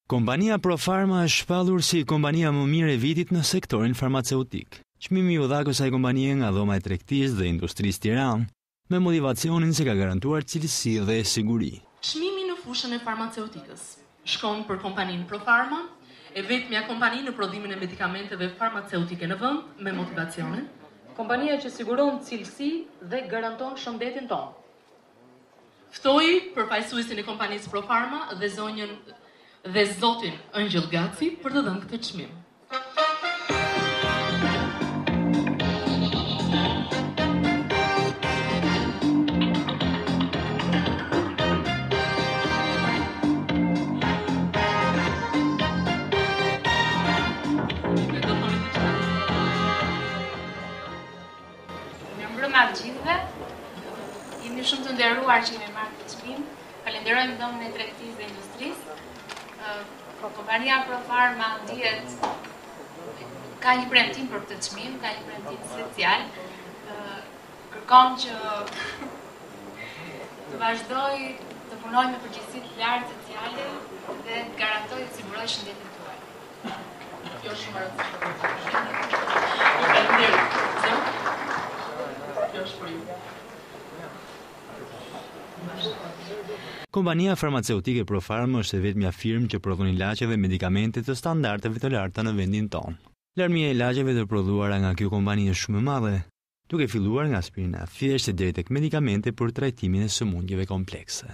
Kompania Profarma është shpallur si kompania më mirë e vitit në sektorin farmaceutik. Çmimi u dha kësaj kompanie nga dhoma e tregtisë dhe industrisë Tiranë, me motivacionin se ka garantuar cilësi dhe siguri. Çmimi në fushën e farmaceutikës shkon për kompaninë Profarma, e vetmja kompani në prodhimin e medikamenteve farmaceutike në vend me motivacionin. Kompania që siguron cilësi dhe garanton shëndetin tonë. Ftoi përfaqësuesin e kompanisë Profarma dhe zotin Ëngjëll Gaci për të dhënë këtë çmim. Mirëmbrëma të gjithëve. Jemi shumë të nderuar që kemi marrë këtë çmim. Falenderojmë dhomën e tregtisë dhe industrisë. Kompania Profarma dihet ka një premtim për këtë çmim, ka një premtim special. Kërkon që të vazhdoj të punoj me përgjegjësi të lartë sociale dhe të garantoj të siguroj shëndetin tuaj. Kjo është shumë e rëndësishme. Faleminderit. Kjo është për ju. Kompania farmaceutike Profarma është e vetmja firmë që prodhon ilaçe dhe medikamente të standardeve të larta në vendin tonë. Larmia e ilaçeve të prodhuara nga kjo kompani është shumë e madhe, duke filluar nga aspirina thjeshtë deri tek medikamente për trajtimin e sëmundjeve komplekse.